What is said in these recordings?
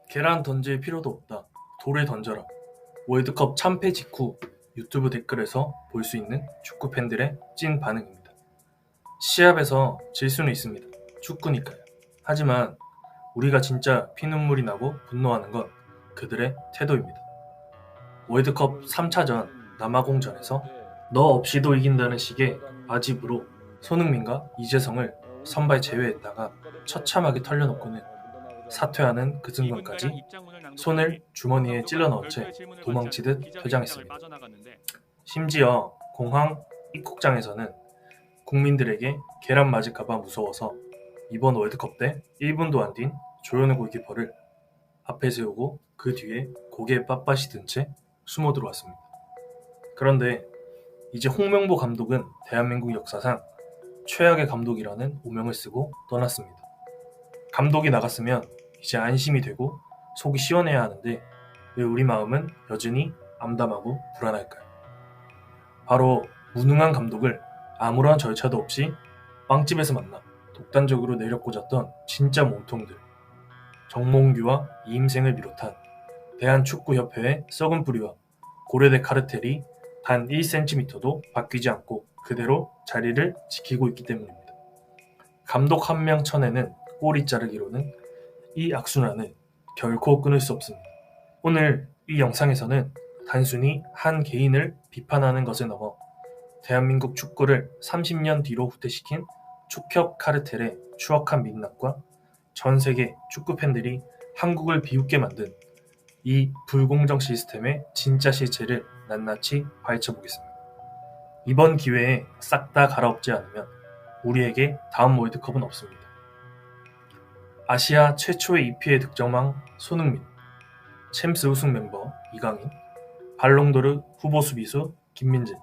계란 던질 필요도 없다. 돌을 던져라. 월드컵 참패 직후 유튜브 댓글에서 볼 수 있는 축구 팬들의 찐 반응입니다. 시합에서 질 수는 있습니다. 축구니까요. 하지만 우리가 진짜 피눈물이 나고 분노하는 건 그들의 태도입니다. 월드컵 3차전 남아공전에서 너 없이도 이긴다는 식의 아집으로 손흥민과 이재성을 선발 제외했다가 처참하게 털려놓고는 사퇴하는 그 순간까지 손을 주머니에 찔러 넣은 채 도망치듯 퇴장했습니다. 심지어 공항 입국장에서는 국민들에게 계란 맞을까봐 무서워서 이번 월드컵 때 1분도 안 뛴 조현우 골키퍼를 앞에 세우고 그 뒤에 고개 빳빳이 든 채 숨어 들어왔습니다. 그런데 이제 홍명보 감독은 대한민국 역사상 최악의 감독이라는 오명을 쓰고 떠났습니다. 감독이 나갔으면 이제 안심이 되고 속이 시원해야 하는데 왜 우리 마음은 여전히 암담하고 불안할까요? 바로 무능한 감독을 아무런 절차도 없이 빵집에서 만나 독단적으로 내려꽂았던 진짜 몸통들, 정몽규와 이임생을 비롯한 대한축구협회의 썩은 뿌리와 고려대 카르텔이 단 1cm도 바뀌지 않고 그대로 자리를 지키고 있기 때문입니다. 감독 한 명 쳐내는 꼬리 자르기로는 이 악순환을 결코 끊을 수 없습니다. 오늘 이 영상에서는 단순히 한 개인을 비판하는 것에 넘어 대한민국 축구를 30년 뒤로 후퇴시킨 축협 카르텔의 추악한 민낯과 전 세계 축구 팬들이 한국을 비웃게 만든 이 불공정 시스템의 진짜 실체를 낱낱이 파헤쳐보겠습니다. 이번 기회에 싹 다 갈아엎지 않으면 우리에게 다음 월드컵은 없습니다. 아시아 최초의 EPL 득점왕 손흥민, 챔스 우승 멤버 이강인, 발롱도르 후보 수비수 김민재,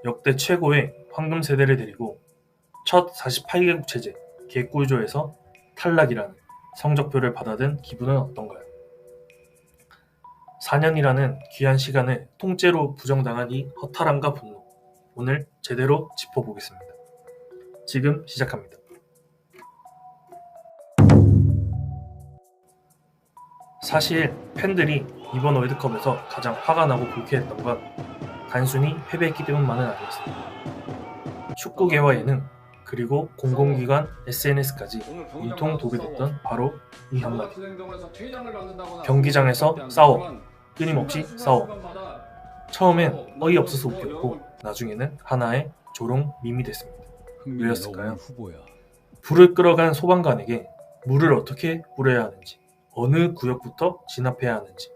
역대 최고의 황금 세대를 데리고 첫 48개국 체제 개꿀조에서 탈락이라는 성적표를 받아든 기분은 어떤가요? 4년이라는 귀한 시간을 통째로 부정당한 이 허탈함과 분노, 오늘 제대로 짚어보겠습니다. 지금 시작합니다. 사실 팬들이 이번 월드컵에서 가장 화가 나고 불쾌했던 건 단순히 패배했기 때문만은 아니었습니다. 축구계와 예능, 그리고 공공기관 SNS까지 일통 도배됐던 바로 이 한마디. 경기장에서 싸워, 끊임없이 싸워. 처음엔 어이없어서 웃겼고 나중에는 하나의 조롱 밈이 됐습니다. 왜였을까요? 불을 끌어간 소방관에게 물을 어떻게 뿌려야 하는지, 어느 구역부터 진압해야 하는지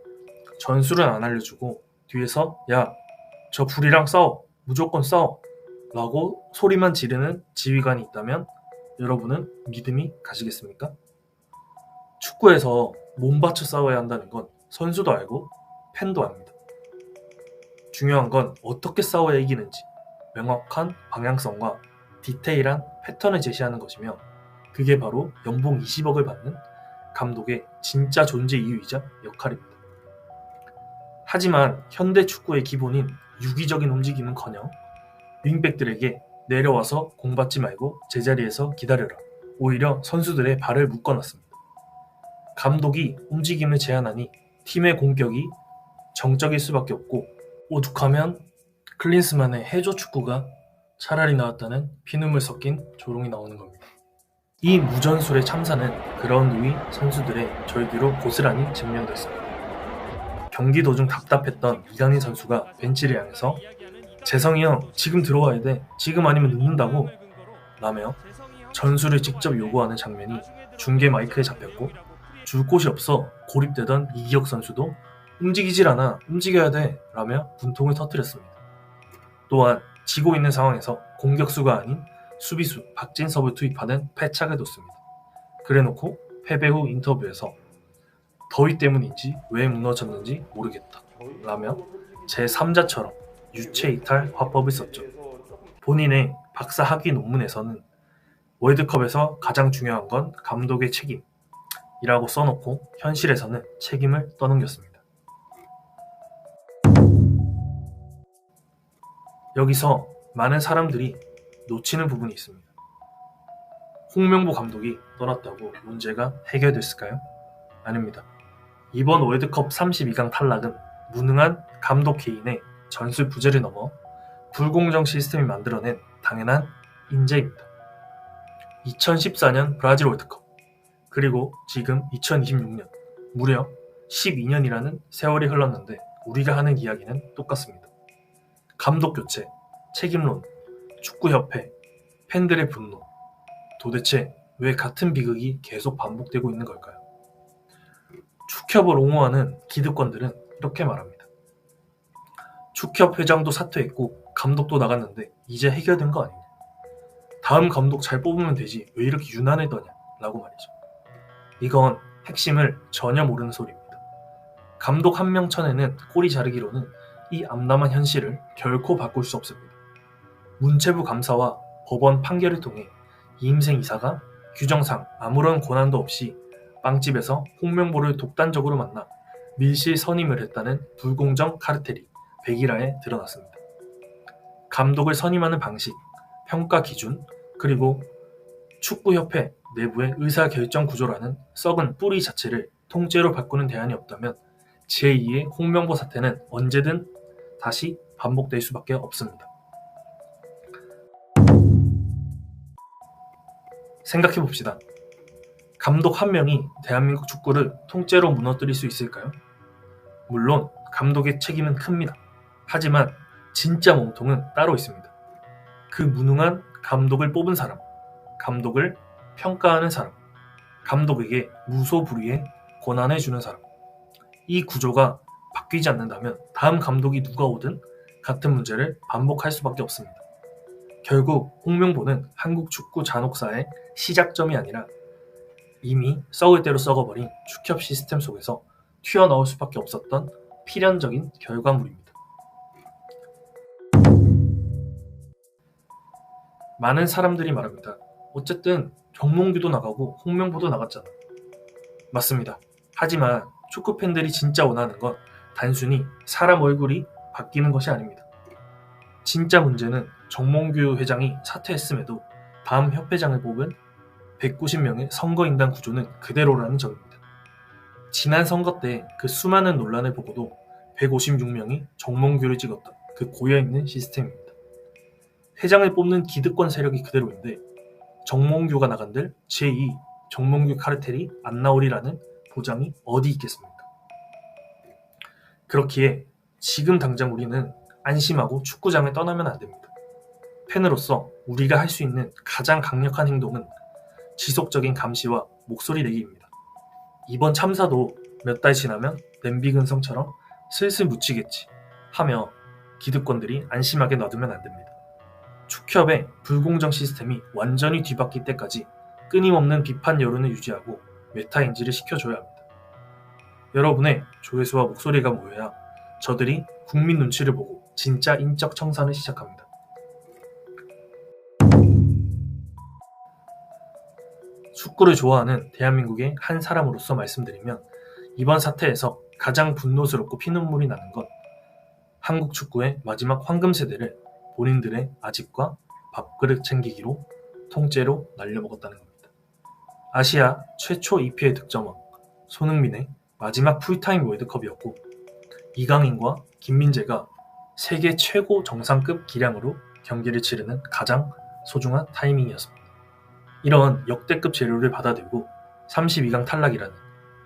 전술은 안 알려주고 뒤에서 야, 저 불이랑 싸워, 무조건 싸워 라고 소리만 지르는 지휘관이 있다면 여러분은 믿음이 가시겠습니까? 축구에서 몸 바쳐 싸워야 한다는 건 선수도 알고 팬도 압니다. 중요한 건 어떻게 싸워야 이기는지 명확한 방향성과 디테일한 패턴을 제시하는 것이며 그게 바로 연봉 20억을 받는 감독의 진짜 존재 이유이자 역할입니다. 하지만 현대 축구의 기본인 유기적인 움직임은커녕 윙백들에게 내려와서 공받지 말고 제자리에서 기다려라. 오히려 선수들의 발을 묶어놨습니다. 감독이 움직임을 제한하니 팀의 공격이 정적일 수밖에 없고 오죽하면 클린스만의 해조 축구가 차라리 나왔다는 피눈물 섞인 조롱이 나오는 겁니다. 이 무전술의 참사는 그라운드 위 선수들의 절규로 고스란히 증명됐습니다. 경기 도중 답답했던 이강인 선수가 벤치를 향해서 재성이 형 지금 들어와야 돼, 지금 아니면 늦는다고 라며 전술을 직접 요구하는 장면이 중계 마이크에 잡혔고 줄 곳이 없어 고립되던 이기혁 선수도 움직이질 않아, 움직여야 돼 라며 분통을 터뜨렸습니다. 또한 지고 있는 상황에서 공격수가 아닌 수비수 박진섭을 투입하는 패착을 뒀습니다. 그래놓고 패배 후 인터뷰에서 더위 때문인지 왜 무너졌는지 모르겠다 라며 제3자처럼 유체이탈 화법을 썼죠. 본인의 박사 학위 논문에서는 월드컵에서 가장 중요한 건 감독의 책임이라고 써놓고 현실에서는 책임을 떠넘겼습니다. 여기서 많은 사람들이 놓치는 부분이 있습니다. 홍명보 감독이 떠났다고 문제가 해결됐을까요? 아닙니다. 이번 월드컵 32강 탈락은 무능한 감독 개인의 전술 부재를 넘어 불공정 시스템이 만들어낸 당연한 인재입니다. 2014년 브라질 월드컵, 그리고 지금 2026년, 무려 12년이라는 세월이 흘렀는데 우리가 하는 이야기는 똑같습니다. 감독 교체, 책임론, 축구협회, 팬들의 분노. 도대체 왜 같은 비극이 계속 반복되고 있는 걸까요? 축협을 옹호하는 기득권들은 이렇게 말합니다. 축협 회장도 사퇴했고 감독도 나갔는데 이제 해결된 거 아니냐. 다음 감독 잘 뽑으면 되지 왜 이렇게 유난을 떠냐 라고 말이죠. 이건 핵심을 전혀 모르는 소리입니다. 감독 한 명 쳐내는 꼬리 자르기로는 이 암담한 현실을 결코 바꿀 수 없습니다. 문체부 감사와 법원 판결을 통해 이임생 이사가 규정상 아무런 권한도 없이 빵집에서 홍명보를 독단적으로 만나 밀실 선임을 했다는 불공정 카르텔이 백일화에 드러났습니다. 감독을 선임하는 방식, 평가 기준, 그리고 축구협회 내부의 의사결정 구조라는 썩은 뿌리 자체를 통째로 바꾸는 대안이 없다면 제2의 홍명보 사태는 언제든 다시 반복될 수밖에 없습니다. 생각해봅시다. 감독 한 명이 대한민국 축구를 통째로 무너뜨릴 수 있을까요? 물론 감독의 책임은 큽니다. 하지만 진짜 몸통은 따로 있습니다. 그 무능한 감독을 뽑은 사람, 감독을 평가하는 사람, 감독에게 무소불위의 권한을 주는 사람. 이 구조가 바뀌지 않는다면 다음 감독이 누가 오든 같은 문제를 반복할 수밖에 없습니다. 결국 홍명보는 한국 축구 잔혹사의 시작점이 아니라 이미 썩을 대로 썩어버린 축협 시스템 속에서 튀어나올 수밖에 없었던 필연적인 결과물입니다. 많은 사람들이 말합니다. 어쨌든 정몽규도 나가고 홍명보도 나갔잖아. 맞습니다. 하지만 축구 팬들이 진짜 원하는 건 단순히 사람 얼굴이 바뀌는 것이 아닙니다. 진짜 문제는 정몽규 회장이 사퇴했음에도 다음 협회장을 뽑은 190명의 선거인단 구조는 그대로라는 점입니다. 지난 선거 때 그 수많은 논란을 보고도 156명이 정몽규를 찍었던 그 고여있는 시스템입니다. 회장을 뽑는 기득권 세력이 그대로인데 정몽규가 나간들 제2 정몽규 카르텔이 안 나오리라는 보장이 어디 있겠습니까? 그렇기에 지금 당장 우리는 안심하고 축구장을 떠나면 안 됩니다. 팬으로서 우리가 할 수 있는 가장 강력한 행동은 지속적인 감시와 목소리 내기입니다. 이번 참사도 몇 달 지나면 냄비근성처럼 슬슬 묻히겠지 하며 기득권들이 안심하게 놔두면 안 됩니다. 축협의 불공정 시스템이 완전히 뒤바뀔 때까지 끊임없는 비판 여론을 유지하고 메타 인지를 시켜줘야 합니다. 여러분의 조회수와 목소리가 모여야 저들이 국민 눈치를 보고 진짜 인적 청산을 시작합니다. 축구를 좋아하는 대한민국의 한 사람으로서 말씀드리면 이번 사태에서 가장 분노스럽고 피눈물이 나는 건 한국 축구의 마지막 황금 세대를 본인들의 아집과 밥그릇 챙기기로 통째로 날려먹었다는 겁니다. 아시아 최초 EPL 득점왕 손흥민의 마지막 풀타임 월드컵이었고 이강인과 김민재가 세계 최고 정상급 기량으로 경기를 치르는 가장 소중한 타이밍이었습니다. 이런 역대급 재료를 받아들고 32강 탈락이라는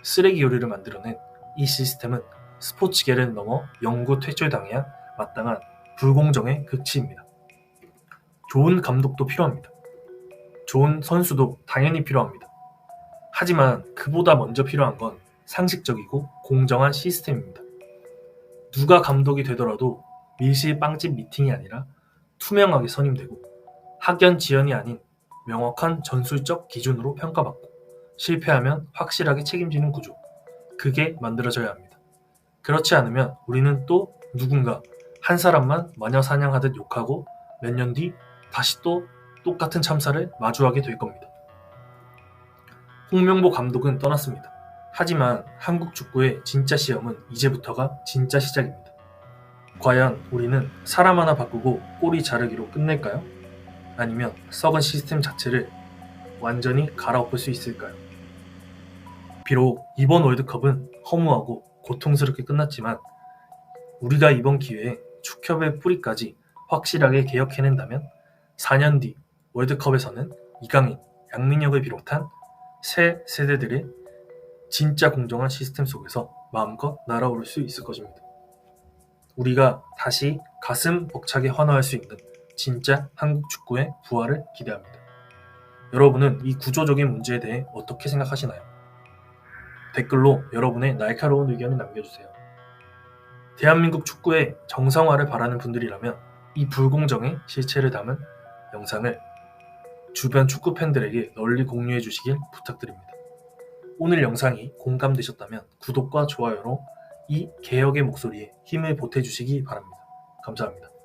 쓰레기 요리를 만들어낸 이 시스템은 스포츠계를 넘어 영구 퇴출당해야 마땅한 불공정의 극치입니다. 좋은 감독도 필요합니다. 좋은 선수도 당연히 필요합니다. 하지만 그보다 먼저 필요한 건 상식적이고 공정한 시스템입니다. 누가 감독이 되더라도 밀실 빵집 미팅이 아니라 투명하게 선임되고 학연 지연이 아닌 명확한 전술적 기준으로 평가받고 실패하면 확실하게 책임지는 구조. 그게 만들어져야 합니다. 그렇지 않으면 우리는 또 누군가 한 사람만 마녀 사냥하듯 욕하고 몇 년 뒤 다시 또 똑같은 참사를 마주하게 될 겁니다. 홍명보 감독은 떠났습니다. 하지만 한국 축구의 진짜 시험은 이제부터가 진짜 시작입니다. 과연 우리는 사람 하나 바꾸고 꼬리 자르기로 끝낼까요? 아니면 썩은 시스템 자체를 완전히 갈아엎을 수 있을까요? 비록 이번 월드컵은 허무하고 고통스럽게 끝났지만 우리가 이번 기회에 축협의 뿌리까지 확실하게 개혁해낸다면 4년 뒤 월드컵에서는 이강인, 양민혁을 비롯한 새 세대들의 진짜 공정한 시스템 속에서 마음껏 날아오를 수 있을 것입니다. 우리가 다시 가슴 벅차게 환호할 수 있는 진짜 한국 축구의 부활을 기대합니다. 여러분은 이 구조적인 문제에 대해 어떻게 생각하시나요? 댓글로 여러분의 날카로운 의견을 남겨주세요. 대한민국 축구의 정상화를 바라는 분들이라면 이 불공정의 실체를 담은 영상을 주변 축구 팬들에게 널리 공유해 주시길 부탁드립니다. 오늘 영상이 공감되셨다면 구독과 좋아요로 이 개혁의 목소리에 힘을 보태주시기 바랍니다. 감사합니다.